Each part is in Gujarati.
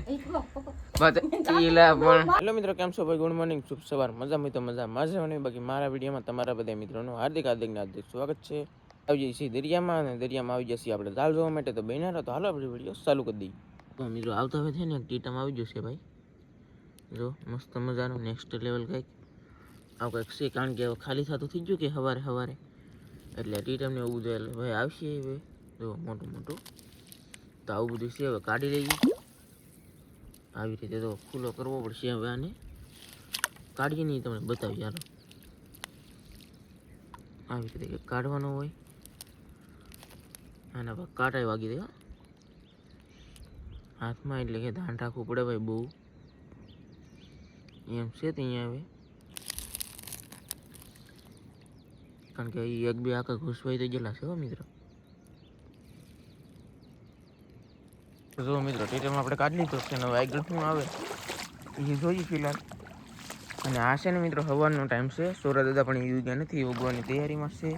હેલો મિત્રો, કેમ છો ભાઈ? ગુડ મોર્નિંગ, શુભ સવાર. મજા નહીં બાકી મારા વિડીયોમાં તમારા બધા મિત્રોનું હાર્દિક સ્વાગત છે. આવી જઈએ છીએ દરિયામાં, અને દરિયામાં આવી જઈએ આપણે દાળ જોવા માટે. તો બહેના તો હાલો આપણે વિડીયો ચાલુ કરી દઈએ. તો મિત્રો આવતા હોય છે ને ટીટમ આવી જશે ભાઈ. જો મસ્ત મજાનું નેક્સ્ટ લેવલ કંઈક આવું કંઈક છે, કારણ કે હવે ખાલી થતું થઈ ગયું કે સવારે એટલે ટીટમને એવું બધું ભાઈ આવશે. હવે જો મોટું તો આવું બધું છે. હવે કાઢી લઈએ આવી રીતે. તો ખુલ્લો કરવો પડશે હવે આને. કાઢીએ નહીં તમને બતાવી. ચાલો આવી રીતે કાઢવાનો હોય. આના પર કાંટાઈ વાગી દે હાથમાં, એટલે કે ધ્યાન રાખવું પડે ભાઈ બહુ. એમ છે તો અહીંયા હવે, કારણ કે એક બે આખા ઘૂસવાઈ તો ગયેલા છે હો મિત્રો. જો મિત્રો ટીટમ આપણે કાઢી લીધો છે. હવે આગળ શું આવે એ જોઈએ ફિલહાલ. અને આ છે ને મિત્રો સવારનો ટાઈમ છે. સોરા દાદા પણ એ ઉગ્યા નથી, ઉગવાની તૈયારીમાં છે.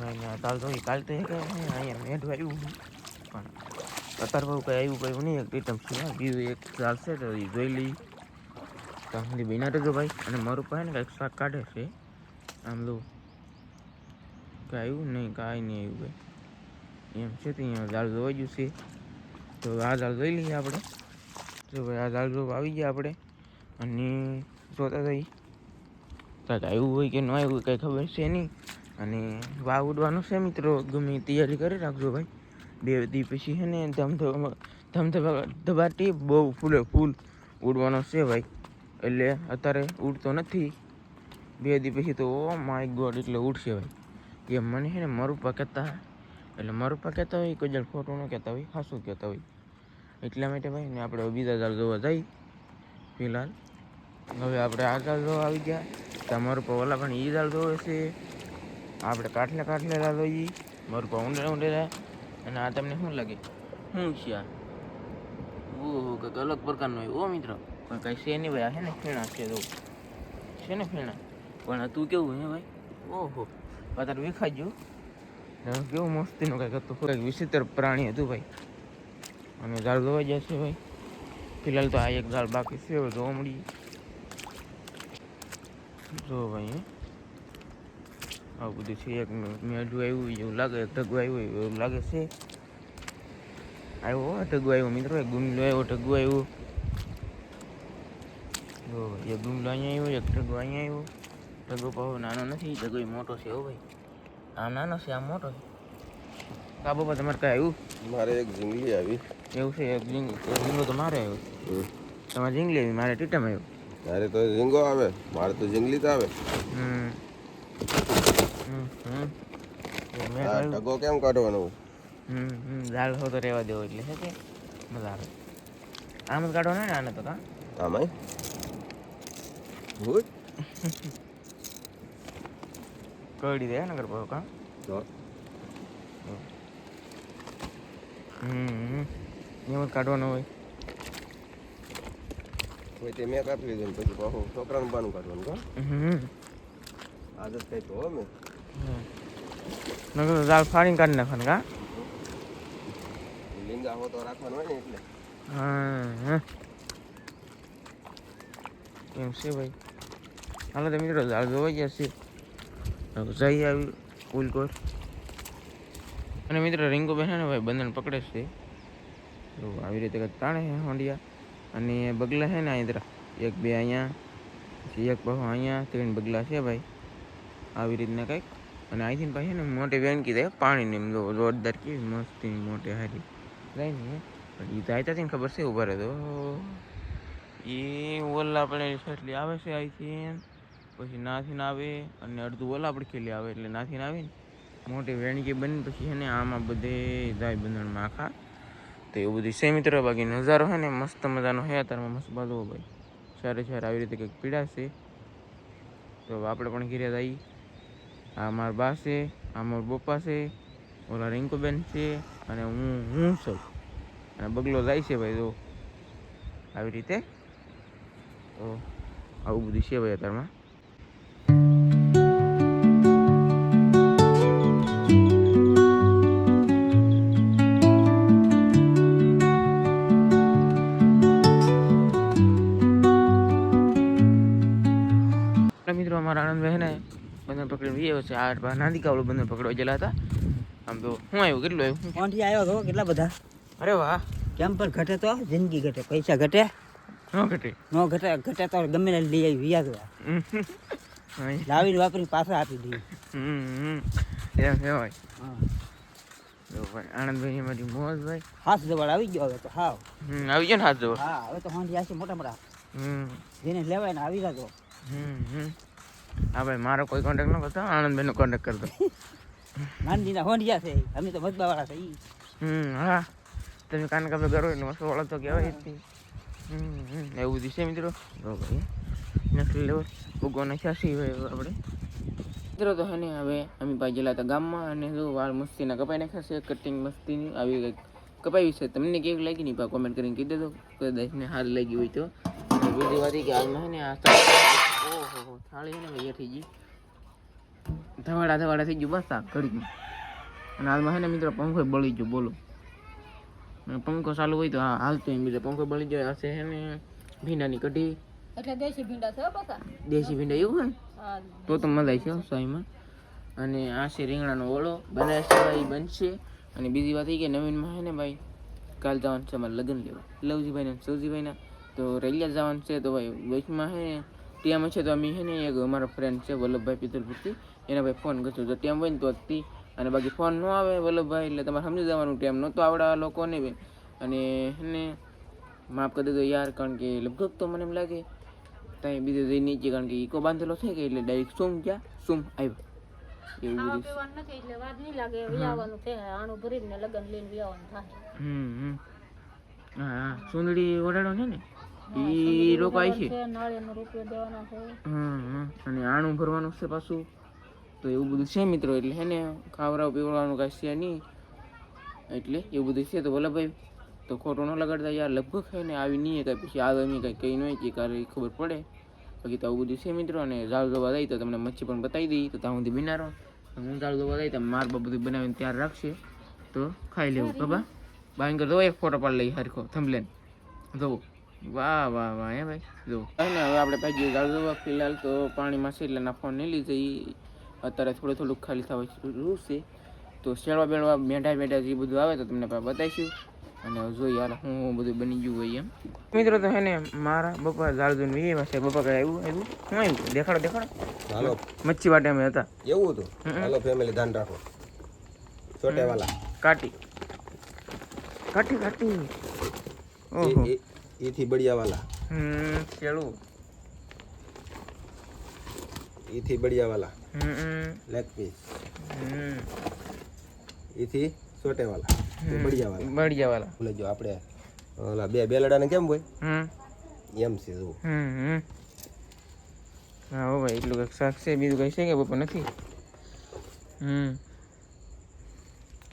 અહીંયા તાલ જોઈએ કાલ તો અહીંયા મેઢ આવ્યું પણ અત્યારે બહુ કંઈ આવ્યું કંઈ નહીં. એક ટીટમ છે બીજું એક ચાલશે તો એ જોઈ લઈએ. ત્યાં સુધી બિના રહેજો ભાઈ. અને મારું પાસે ને કાંઈક શાક કાઢે છે આમ લો. કાંઈ આવ્યું નહીં, કાંઈ નહીં આવ્યું ભાઈ. એમ છે તો અહીંયા દાળ જોવાઈ ગયું છે. તો આ દાળ જોઈ લઈએ આપણે. જો ભાઈ આ દાળ જો આવી ગયા આપણે, અને જોતા થઈ કાંઈક આવ્યું હોય કે ન આવ્યું હોય કાંઈ ખબર છે નહીં. અને વાવ ઉડવાનો છે મિત્રો, ગમે તૈયારી કરી રાખજો ભાઈ. 2 દી પછી છે ને ધબધબાટી બહુ ફૂલ ઉડવાનો છે ભાઈ. એટલે અત્યારે ઉડતો નથી, 2 દી પછી તો ઓ માય ગોડ એટલે ઉડશે ભાઈ. એ મને છે ને મરુપા કહેતા, એટલે મરુપા કહેતા હોય કોઈ જણ ખોટું ન કહેતા હોય, ખાસું કહેતા હોય. એટલા માટે ભાઈ ને આપણે બીજા દાળ જોવા જઈ ફિલહાલ. હવે આપણે આ દાળ જોવા આવી ગયા. તમારું પર ઓલા પણ એ દાળ જોવે છે. આપણે કાઠલે દાળ જોઈએ, મારું પર ઊંડે. અને આ તમને શું લાગે? શું છે આ? ઓહો કંઈક અલગ પ્રકારનો હોય ઓ મિત્રો. પણ કાંઈ છે નહીં ભાઈ. આ છે ને ફીણા છે, જો છે ને ફીણા. પણ તું કેવું હે ભાઈ? ઓહો અત્યારે વિખાઈ ગયું. કેવું મસ્તીનું કંઈક હતું, કંઈક વિચિત્ર પ્રાણી હતું ભાઈ. અને દાળ જોવા જશે ભાઈ. ફિલહાલ તો આ એક દાળ બાકી છે, હવે જોવા મળીએ. જો ભાઈ આવું બધું છે. એક મેઢું આવ્યું એવું લાગે, એક ઢગું આવ્યું એવું લાગે છે. આવ્યો ઢગું આવ્યો મિત્રો, એક ગુમલો આવ્યો, ઢગું આવ્યું. જો ભાઈ એક ગુમલો અહીંયા આવ્યો, એક ઢગું અહીંયા આવ્યો. ઢગો પાહો નાનો નથી, ઢગો મોટો છે હો ભાઈ. આમ નાનો છે, આમ મોટો છે. કા બાબા તમારે કાંઈ આવ્યું? મારે એક ઝીંગલી આવી. એવું છે? એક ઝીંગો તો મારે આવ્યો. તમારે ઝીંગલી આવી, મારે ટીટમ આવ્યો. તારે તો ઝીંગો આવે, મારે તો ઝીંગલી જ આવે. ઢગો કેમ કાઢવાનો? દાળ હો તો રહેવા દેવો એટલે છે કે મજા આવે. આમ જ કાઢવાનો ને આને તો. કા આમાંય ગુડ કડી દે નગર પાછો. કા એમ જ કાઢવાનો હોય. કોઈ તે મેં કાપી લીધું પછી પાછું છોકરાનું બાનું કાઢવાનું. કા આદત કઈ તો હો મેં નગર દાળ ફાડીને કાઢી નાખવાનું. કા લીંગા હો તો રાખવાનું હોય ને એટલે. હા એમ છે ભાઈ. હાલો તો મિત્રો દાળ જોવાઈ જશે. જઈ આવી ઉલકોર. અને મિત્રો રીંગો બેસે ને ભાઈ બંધન પકડે છે. તો આવી રીતે કંઈક તાણે છે હોંડિયા. અને બગલા છે ને અહીં એક બે અહીંયા, પછી એક પાછો અહીંયા, 3 બગલા છે ભાઈ. આવી રીતના કંઈક. અને અહીંથી પાછી ને મોટી વેણકી દે પાણીની જોરદાર કેવી મસ્તી મોટી હારી જાય ને. પણ એ તો આવતા ને ખબર છે ઉભા રહે તો એ ઓલા આપણે એટલી આવે છે અહીંથી, પછી નાથી આવે, અને અડધું ઓલા આપણે ખેલી આવે. એટલે નાથી આવે ને મોટી વેણકી બની પછી છે ને આમાં બધે જાય બંધણમાં આખા. તો એવું બધું છે મિત્રો. બાકી નજારો છે ને મસ્ત મજાનો છે અત્યારમાં. મસ્ત બાજુ ભાઈ સારે આવી રીતે કંઈક પીડા છે. તો આપણે પણ ઘીરે જઈએ. આ મારા બા છે, આ મારા પપ્પા છે, ઓલા રિંકુબેન છે, અને હું છું. અને બગલો જાય છે ભાઈ. તો આવી રીતે તો આવું બધું છે ભાઈ અત્યારમાં. અમારા આનંદભાઈ ને બંદર પકડી વીએ છે. આ નાંદી કાવડું બંદર પકડવા ગયેલા હતા. આમ તો શું આવ્યું, કેટલું આવ્યું? કોણથી આવ્યો તો કેટલા બધા? અરે વાહ, કેમ પર ઘટે તો જિંદગી ઘટે, પૈસા ઘટે ન ઘટે. નો ઘટે, ઘટે તો ગમે ને લઈ આવી વ્યાજ લાવીને વાપરીને પાછા આપી દઈએ. એમ કહેવાય. હા, જો ભાઈ આનંદભાઈ એમાંથી મોજ ભાઈ. હાથ જવાળ આવી ગયો હવે તો. હાવ આવી ગયો ને હાથ જોવો. હા, હવે તો હોંડી આવશે મોટા મોટા, જેને લેવાય ને આવી જતો. હા ભાઈ, મારો કોઈ કોન્ટેક્ટ ન કરતો, આનંદભાઈનો કોન્ટેક્ટ કરતો. નાનજીના હોંડિયા છે, અમે તો મજબાવાળા છે ઈ. હા, તમે કાન કાપે કરો એટલે મસ્ત વાળો તો કહેવાય જ. એવું બધું છે મિત્રો. તો ભાઈ નેક્સ્ટ લેવલ ભગવાન છાસી હોય આપણે મિત્રો. તો હે ને હવે અમે ભાઈ ગયેલા હતા ગામમાં, અને જો વાળ મસ્તીના કપાઈ નાખ્યા છે, કટિંગ મસ્તીની આવી કંઈક કપાવી છે. તમને કેવી લાગી નહીં પા કોમેન્ટ કરીને કહી દેજો, કદાચ ને હાલ લાગી હોય તો. અને બીજી વાત એ કે હાલમાં હે ને આ ઓહો થાળી છે ને ભાઈ એ થઈ ગઈ ધવાડા થઈ ગયું બસ આ ઘડીમાં. અને હાલમાં હે ને મિત્રો પંખો બળી ગયો, બોલો. પંખો ચાલુ હોય તો હા હાલતો એમ, બીજો પંખો બળી ગયો હશે હે ને ભીંડાની કઢી. એટલે દેશી ભીંડા છે પાછા. દેશી ભીંડા એવું હોય હા, તો મજા છે સાઈમાં. અને આ છે રીંગણાનો ઓળો બનાવે છે ભાઈ, બનશે. અને બીજી વાત એ કે નવીનમાં હે ને ભાઈ કાલ જવાનું છે અમારે લગ્ન લેવા, લવજીભાઈ ને સૌજીભાઈના. તો રેલિયા જવાનું છે. તો ભાઈ વચમાં હે ને ટેમ છે તો અમે હે ને એક અમારો ફ્રેન્ડ છે વલ્લભભાઈ પિત્તરપુરથી, એના ભાઈ ફોન કરશું. તો ટેમ હોય ને તો જ. અને બાકી ફોન ન આવે વલ્લભભાઈ એટલે તમારે સમજી જવાનું ટેમ નહોતો આવડા લોકોને બી. અને એને માફ કરી દેજો યાર, કારણ કે લગભગ તો મને એમ લાગે ત્યાં બીજે જઈ નીચે, કારણ કે ઈકો બાંધેલો છે કે એટલે ડાયરેક્ટ સુમ ગયા સુમ આવ્યો એવું ખાવા બધું. પીવાનું નથી એટલે વાત નહીં લાગે. વિયાવાનું છે, આણું ભરીને લગન લઈને વિયાવાનું થાય. હા સુંદડી ઓડાડો છે ને ઈ રોકાય છે. નાળિયેરનો રૂપિયો દેવાના છે. અને આણું ભરવાનું છે પાછું. તો એવું બધું છે મિત્રો. એટલે હે ને ખાવડાવ પીવડાવવાનું કાંઈ છે નહીં, એટલે એવું બધું છે. તો વલ્લભભાઈ તો ખોટો ન લગાડતા યાર, લગભગ છે ને આવી નહીં કાંઈ પછી આવે એમ કાંઈ કંઈ નહીં કે કારણ ખબર પડે. બાકી તો આવું બધું છે મિત્રો. અને ઝાડ જોવા જાય તો તમને મચ્છી પણ બતાવી દઈ, તો ત્યાં સુધી બિનારો હું ઝાડ જોવા જાય તો માર બધું બનાવીને તૈયાર રાખશે તો ખાઈ લેવું. બાબા બાઈન કરી દો, એક ફોટો પાડી લઈ હરખો થંભલેન જોવો. વાહ વાહ વાહ હે ભાઈ જો. ને હવે આપણે ભાઈ ઝાડ જોવા ફિલહાલ તો પાણીમાં છે એટલે નાખવાનું નહીં લીધે અત્યારે થોડું ખાલી થવા શરૂ છે. તો શેળવા બેળવા મેઢા જે બધું આવે તો તમને બતાવીશું. અને જોઈએ યાર હું બધું બની ગયું હોય એમ મિત્રો. તો હે ને મારા બપા ઝાડ જોઈને એવા છે. બપા કઈ આવ્યું શું આવ્યું દેખાડો. હાલો મચ્છી વાટે અમે હતા એવું હતું. હાલો ફેમિલી ધ્યાન રાખો. છોટેવાલા કાટી ઓહો ઈથી બળિયાવાલા શેળું ઈથી બળિયાવાલા લેગ પીસ ઈથી છોટેવાલા બળિયાવાલા. ભૂલે જો આપણે ઓલા બે બેલડાને કેમ હોય એમ છે જો. હા હો ભાઈ એટલું કંઈક શાક છે, બીજું કંઈ છે કે બપોર નથી.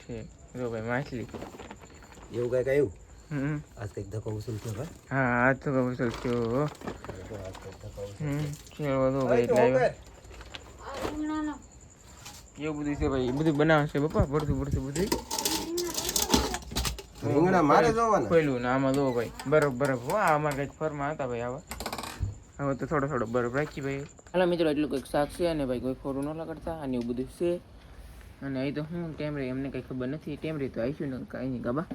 છે જો ભાઈ માછલી એવું કંઈક આવ્યું. આજ કંઈક ધક્કો વસૂલ થયો ભાઈ. હા આજ તો વસૂલ થયો. શેળવા દો ભાઈ એટલે આવ્યો. એવું બધું છે ભાઈ, બધું બનાવે છે બપા ભરતું બધું રીંગણા મારે જોવાના ખોયલું ને આમાં દો ભાઈ બરફ. વાહ આમાં કંઈક ફરમાં હતા ભાઈ આવા. હવે તો થોડો બરફ રાખી ભાઈ. હાલો મિત્રો એટલું કંઈક શાક છે. અને ભાઈ કોઈ ખોરું ન લગાડતા અને એવું બધું છે. અને અહીં તો હું ટેમરી એમને કંઈ ખબર નથી. ટેમરી તો આવીશું ને કાંઈ નહીં ગાબા.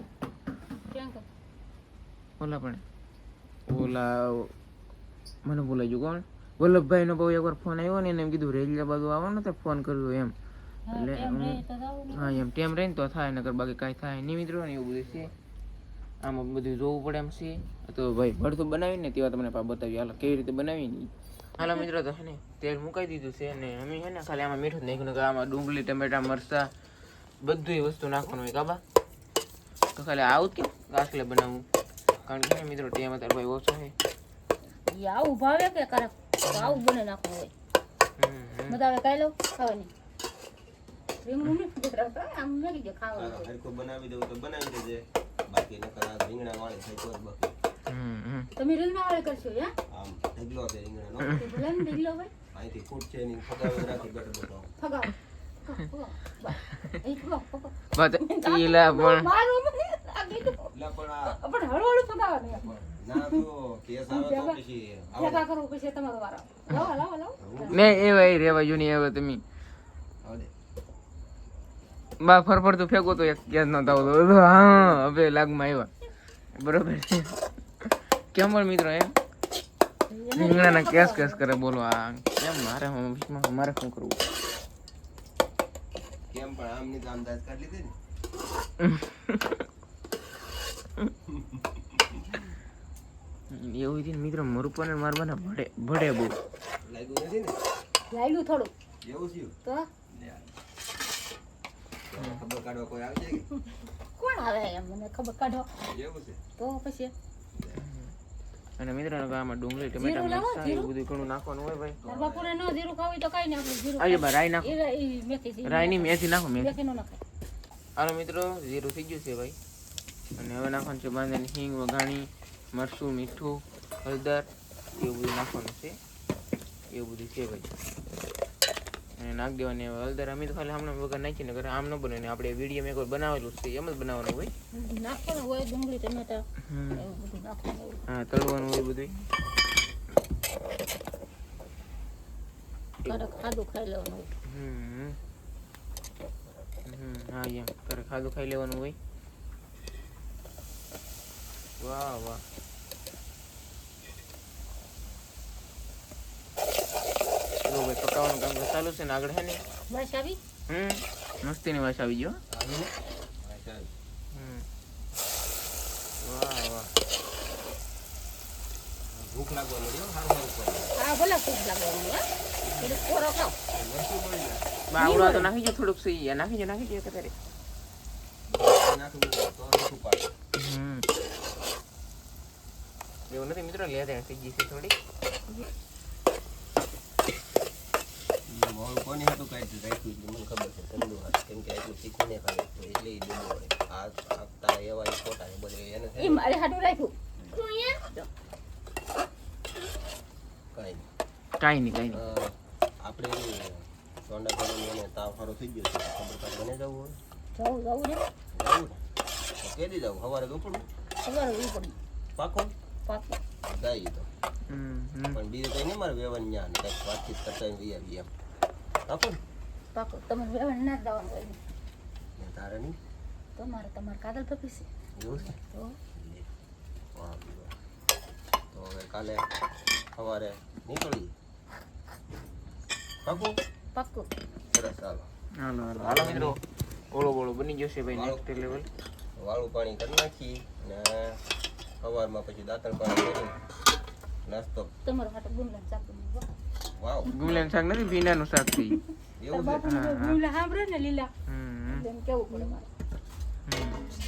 ઓલા પણ મને બોલાઈ ગયું કોણ વલ્લભભાઈ નો બહુ એકવાર ફોન આવ્યો ને એને એમ કીધું રેલિયા બાજુ આવવાનો તો ફોન કરજો એમ. એટલે હા એમ ટેમ રહીને તો થાય, નકર બાકી કાંઈ થાય નહીં મિત્રો. ને એવું બધું છે. આમાં બધું જોવું પડે એમ છે. તો ભાઈ ભરતું બનાવીને તેવા તમને બતાવી હાલો કેવી રીતે બનાવીને. હાલો મિત્રો તો હે ને તેલ મુકાઈ દીધું છે. અને અમે છે ને ખાલી આમાં મીઠું જ નાખ્યું, આમાં ડુંગળી ટમેટા મરચાં બધી વસ્તુ નાખવાનું હોય કાબા. તો ખાલી આવું જ કેમ ઘાસલે બનાવવું, કારણ કે મિત્રો ટેમ અત્યારે ભાઈ ઓછો છે. આવું ભાવે કે કરે આવું બને નાખવું હોય બધા કાઈ લો ખાવાની રીંગણું નથી રાખતા આમ મેલી દે ખાવાનું હરખું બનાવી દઉં તો બનાવી દેજે, બાકી નકર આ રીંગણા વાળી થાય તો જ બાકી. તમે રીંગણા વાળી કરશો હે આમ ઢગલો છે રીંગણાનો. તો ભલે ને ઢગલો ભાઈ અહીંથી ફૂટ છે ની ફગાવી રાખી બેઠો બેઠો ફગાવ એ ફગાવ વાત ઈલા પણ મારું મને આ કીધું એટલે પણ આ પણ હળવળું ફગાવ ને ના તો કેસ આવે તો પછી ભેગા કરવું પછી તમારો વારો લાવો લાવો લાવો ને એ ભાઈ રેવા જો નહીં હવે તમે આવડે. બા ફરફર તો ફેંકો તો એક કેસ ન થાવ તો હા હવે લાગમાં આવ્યા બરોબર છે કેમ પણ મિત્રો એમ રીંગણાના કેસ કેસ કરે બોલો આ કેમ મારે મારે શું કરવું કેમ પણ આમની તો અંદાજ કાઢી લીધી ને. એવું છે ને મિત્રો મરુપાને મારવાના ભડે ભડે બહુ લાગ્યું નથી ને? લાગ્યું થોડું એવું થયું? તો લે. તો ખબર કાઢવા કોઈ આવશે કે? કોણ આવે એમ મને ખબર કાઢો એવું છે? તો પછી અને મિત્રો આમાં ડુંગળી ટમેટા મરચાં એવું બધું ઘણું નાખવાનું હોય ભાઈ તાર બાપુને ન જીરું ખાવું હોય તો કઈ નાખો જીરું આજે બા રાઈ નાખો એ મેથી છે રાઈની મેથી નાખો મેથી મેથી નો નાખે હાલો મિત્રો જીરું થઈ ગયું છે ભાઈ અને હવે નાખવાનું છે બાંધેલી હિંગ વઘાણી મરચું મીઠું હળદર એવું બધું નાખવાનું છે એવું બધું છે ભાઈ અને નાખી દેવાની હવે હળદર અમે તો ખાલી હમણાં વગર નાખીને ઘરે આમ ન બને ને આપણે વિડીયો એક વાર બનાવેલું છે એમ જ બનાવવાનું હોય નાખવાનું હોય ડુંગળી ટમેટા એવું બધું નાખવાનું હોય હા તળવાનું હોય બધું કડક ખાધું ખાઈ લેવાનું હોય હા એમ તારે ખાધું ખાઈ લેવાનું હોય વાહ વાહ જો ભાઈ પકાવવાનું કામ તો ચાલુ છે ને આગળ હે ને બસ આવી મસ્તીની વાસ આવી ગયો આવ્યું ને? અચ્છા. વાહ વાહ ભૂખ લાગવા મળ્યો સારું સારું કરો. હા ભલે ખૂબ લાગવાનું હા એટલે કોરો ખાવ વસ્તુ મળી જાય. બાવડા તો નાખી જો થોડુંક સહી નાખી જો કે તારે નાખવું તો નથી પાડે. એવું નથી મિત્રો લે દે થઈ ગઈ છે થોડી મોડું કોની હતું કાંઈ રાખ્યું એટલે મને ખબર છે ઠંડુ હાથ કેમ કે એટલું તીખું નહીં ખાય એટલે એ ડૂબો હોય આ તારા એવા ઈ ખોટા ને બધે એને એ મારે હાડું રાખ્યું તું અહીંયા કાંઈ નહીં. કાંઈ નહીં આપણે સોંડા કરીને એને તાવ સારો થઈ ગયો છે ખબર કાઢ બને જવું હોય જવું જવું રે જવું ને તો કેદી જવું સવારે તો ઉપડું ખબર હોય પડી પાકો પાકી જાય તો પણ બીજું કંઈ નહીં મારે વ્યવહાર ન્યા ને કંઈક વાતચીત કરતા આવી એમ પાકો ને પાકો તમારે વ્યવહાર ના જ દેવાનું હોય ને તારે નહીં તમારે કાદલ પપી છે એવું છે તો લે. વાહ ભાઈ વાહ. તો હવે કાલે સવારે નીકળીએ પાકું પાક્કું સરસ ચાલો હાલો મિત્રો ઓળો બોળો બની જશે ભાઈ નેક્સ્ટ લેવલ વાળું પાણી કરી નાખી ને સવારમાં પછી દાંતણ પાણી કરી નાસ્તો તમારો હાટો ગુમલા ચાકુ વાવ ગુમલાનું શાક નથી ભીંડાનું શાક થઈ એવું છે ગુમલા સાંભળે ને લીલા એટલે એમ કેવું પડે મારે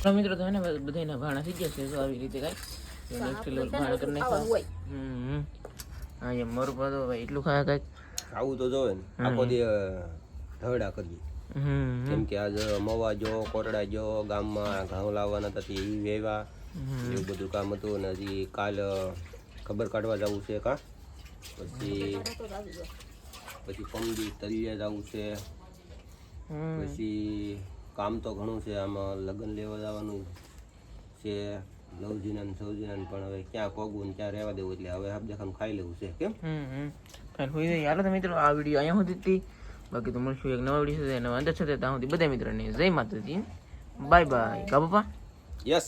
તો મિત્રો તો હે ને બધાના ભાણા થઈ ગયા છે તો આવી રીતે કાંઈ નેક્સ્ટ લેવલ ભાણા કરી ખાવાનું હોય હા એમ મારું પાછું ભાઈ એટલું ખાયા કાંઈક આવું તો જોવે ને આખો દી ધવડા કરીએ કેમ કે આજ મવા જો કોટડા જો ગામમાં ઘઉં લાવવાના હતા તે એ વેવા એવું બધું કામ હતું ને હજી કાલ ખબર કાઢવા જવું છે કા પછી પમદી તલિયા જવું છે પછી કામ તો ઘણું છે આમાં લગ્ન લેવા જવાનું છે લવજીના ને સૌજીના પણ હવે ક્યાં પોગવું ને ક્યાં રહેવા દેવું એટલે હવે હબદેખામ ખાઈ લેવું છે કેમ કાંઈ હોઈ જાય યાર તો મિત્રો આ વિડીયો અહીંયા સુધી હતી બાકી તો મળશું એક નવા વિડીયો સાથે નવા અંદર સાથે ત્યાં સુધી બધા મિત્રોને જય માતાજી બાય બાય કા પપ્પા યસ